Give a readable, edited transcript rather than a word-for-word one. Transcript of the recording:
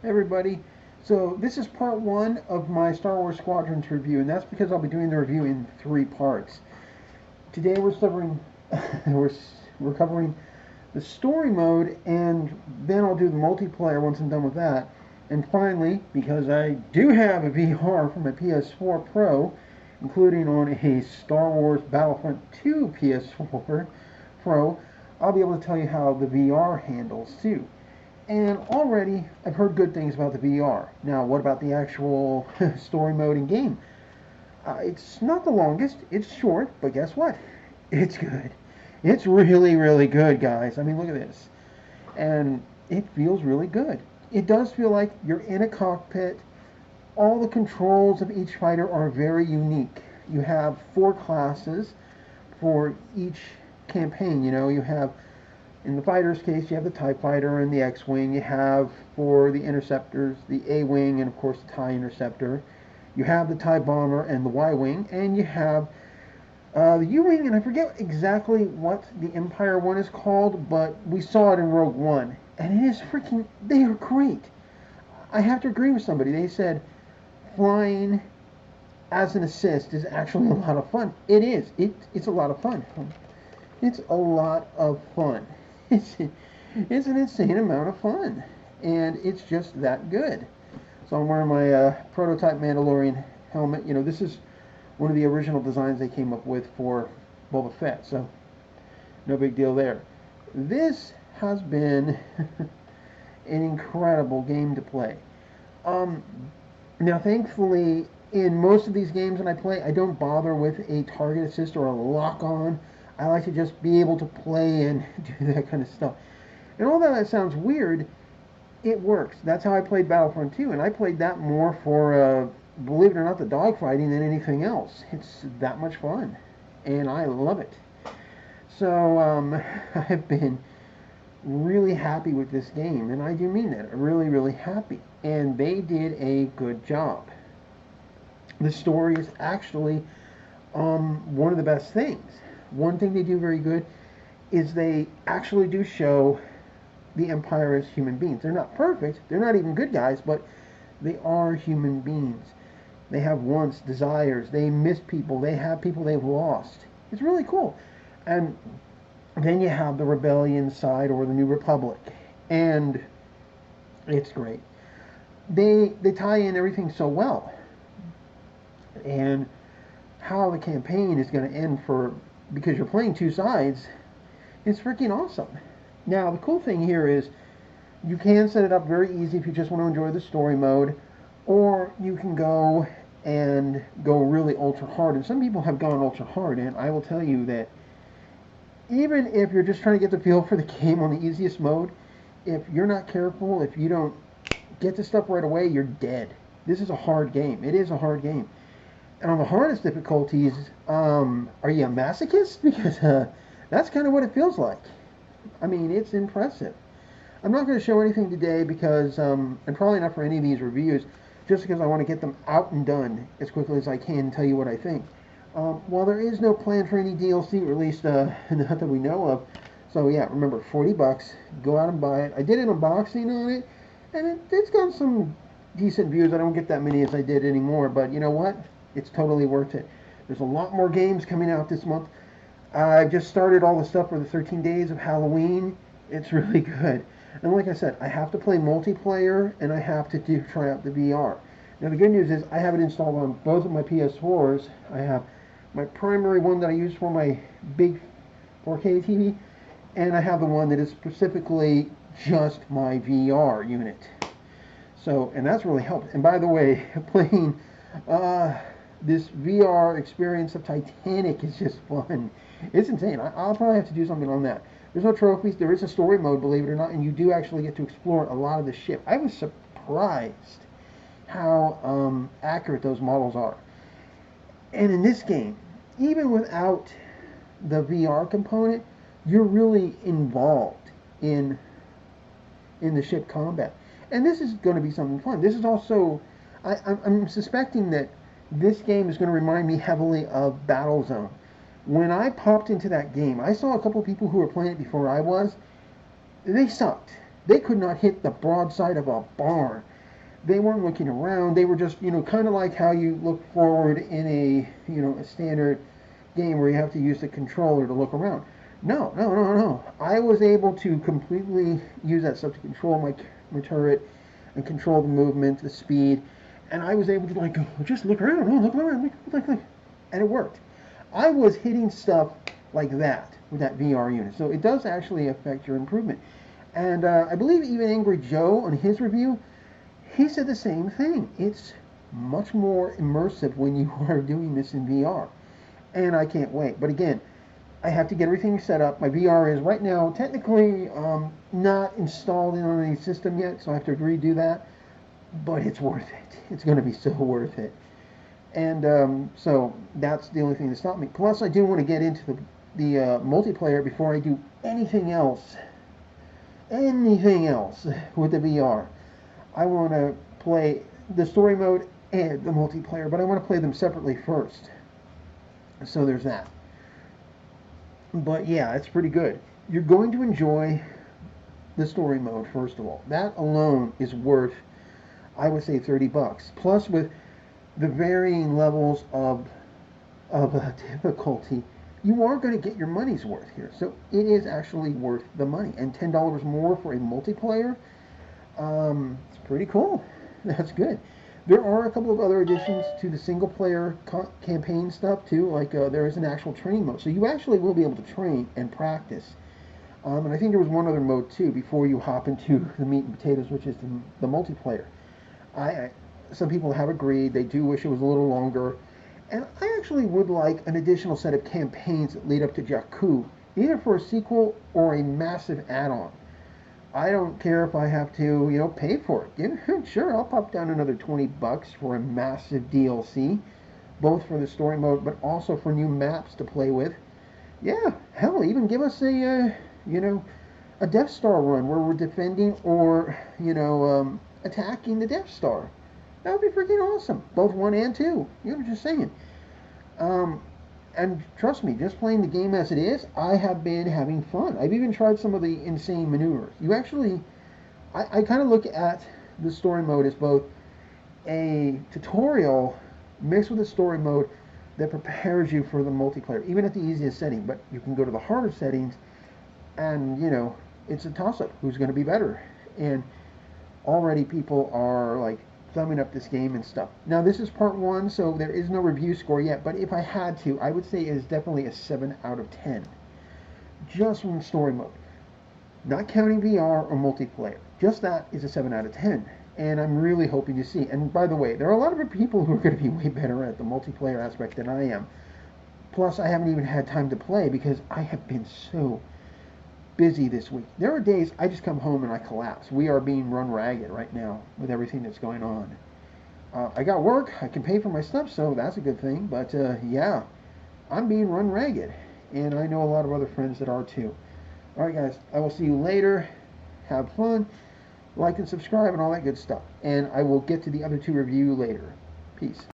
Everybody. So this is part one of my Star Wars Squadrons review, and that's because I'll be doing the review in three parts. Today we're covering we're covering the story mode, and then I'll do the multiplayer once I'm done with that. And finally, because I do have a VR for my PS4 Pro, including on a Star Wars Battlefront 2 PS4 Pro, I'll be able to tell you how the VR handles too. And already I've heard good things about the VR. Now, what about the actual story mode in game? It's not the longest, it's short, but guess what? It's good. It's really, really good, guys. I mean, look at this. And it feels really good. It does feel like you're in a cockpit. All the controls of each fighter are very unique. You have 4 classes for each campaign. You know, you have, in the fighter's case, you have the TIE Fighter and the X-Wing. You have, for the interceptors, the A-Wing and, of course, the TIE Interceptor. You have the TIE Bomber and the Y-Wing. And you have the U-Wing, and I forget exactly what the Empire one is called, but we saw it in Rogue One. And it is freaking, they are great. I have to agree with somebody. They said flying as an assist is actually a lot of fun. It is. It's a lot of fun. It's a lot of fun. It's an insane amount of fun. And it's just that good. So I'm wearing my prototype Mandalorian helmet. You know, this is one of the original designs they came up with for Boba Fett. So no big deal there. This has been an incredible game to play. Now, thankfully, in most of these games that I play, I don't bother with a target assist or a lock-on. I like to just be able to play and do that kind of stuff. And although that sounds weird, it works. That's how I played Battlefront 2, and I played that more for, believe it or not, the dogfighting than anything else. It's that much fun, and I love it. So, I've been really happy with this game, and I do mean that. Really, really happy. And they did a good job. The story is actually one of the best things. One thing they do very good is they actually do show the Empire as human beings. They're not perfect. They're not even good guys, but they are human beings. They have wants, desires. They miss people. They have people they've lost. It's really cool. And then you have the rebellion side, or the New Republic, and it's great. They tie in everything so well, and how the campaign is going to end, because you're playing two sides, it's freaking awesome. Now, the cool thing here is you can set it up very easy if you just want to enjoy the story mode, or you can go really ultra hard. And some people have gone ultra hard, and I will tell you that even if you're just trying to get the feel for the game on the easiest mode, if you're not careful, if you don't get the stuff right away, you're dead. This is a hard game. It is a hard game. And on the hardest difficulties, are you a masochist? Because that's kind of what it feels like. I mean, it's impressive. I'm not going to show anything today because, and probably not for any of these reviews, just because I want to get them out and done as quickly as I can and tell you what I think. While there is no plan for any DLC, or at least not that we know of, so yeah, remember, 40 bucks, go out and buy it. I did an unboxing on it, and it's got some decent views. I don't get that many as I did anymore, but you know what? It's totally worth it. There's a lot more games coming out this month. I've just started all the stuff for the 13 days of Halloween. It's really good. And like I said, I have to play multiplayer, and I have to try out the VR. Now the good news is I have it installed on both of my PS4s. I have my primary one that I use for my big 4K TV, and I have the one that is specifically just my VR unit. So, and that's really helped. And by the way, playing this VR experience of Titanic is just fun. It's insane. I'll probably have to do something on that. There's no trophies. There is a story mode, believe it or not, and you do actually get to explore a lot of the ship. I was surprised how accurate those models are. And in this game, even without the VR component, you're really involved in the ship combat. And this is going to be something fun. This is also, I'm suspecting that this game is going to remind me heavily of Battlezone. When I popped into that game, I saw a couple of people who were playing it before I was. They sucked. They could not hit the broadside of a barn. They weren't looking around. They were just, kind of like how you look forward in a standard game where you have to use the controller to look around. No, no, no, no. I was able to completely use that stuff to control my turret and control the movement, the speed, and I was able to like just look around, look around, look, and it worked. I was hitting stuff like that with that VR unit, so it does actually affect your improvement. And I believe even Angry Joe on his review, he said the same thing. It's much more immersive when you are doing this in VR, and I can't wait. But again, I have to get everything set up. My VR is right now technically not installed in on any system yet, so I have to redo that. But it's worth it. It's going to be so worth it. And so that's the only thing that stopped me. Plus, I do want to get into the multiplayer before I do anything else. Anything else with the VR. I want to play the story mode and the multiplayer, but I want to play them separately first. So there's that. But yeah, it's pretty good. You're going to enjoy the story mode, first of all. That alone is worth, I would say, $30. Plus, with the varying levels of difficulty, you are going to get your money's worth here. So it is actually worth the money. And $10 more for a multiplayer, it's pretty cool. That's good. There are a couple of other additions to the single-player campaign stuff, too. Like, there is an actual training mode. So you actually will be able to train and practice. And I think there was one other mode, too, before you hop into the meat and potatoes, which is the multiplayer. Some people have agreed. They do wish it was a little longer. And I actually would like an additional set of campaigns that lead up to Jakku, either for a sequel or a massive add-on. I don't care if I have to, pay for it. Sure, I'll pop down another $20 for a massive DLC, both for the story mode, but also for new maps to play with. Yeah, hell, even give us a Death Star run where we're defending or, attacking the Death Star. That would be freaking awesome. Both 1 and 2. Just saying. And trust me, just playing the game as it is, I have been having fun. I've even tried some of the insane maneuvers. I kind of look at the story mode as both a tutorial mixed with a story mode that prepares you for the multiplayer, even at the easiest setting. But you can go to the harder settings, and, it's a toss-up. Who's going to be better? And already people are, like, thumbing up this game and stuff. Now, this is part 1, so there is no review score yet, but if I had to, I would say it is definitely a 7 out of 10. Just from story mode. Not counting VR or multiplayer. Just that is a 7 out of 10. And I'm really hoping to see. And by the way, there are a lot of people who are going to be way better at the multiplayer aspect than I am. Plus, I haven't even had time to play because I have been so busy this week. There are days I just come home and I collapse. We are being run ragged right now with everything that's going on. I got work. I can pay for my stuff, so that's a good thing. But yeah, I'm being run ragged. And I know a lot of other friends that are too. Alright guys, I will see you later. Have fun. Like and subscribe and all that good stuff. And I will get to the other 2 review later. Peace.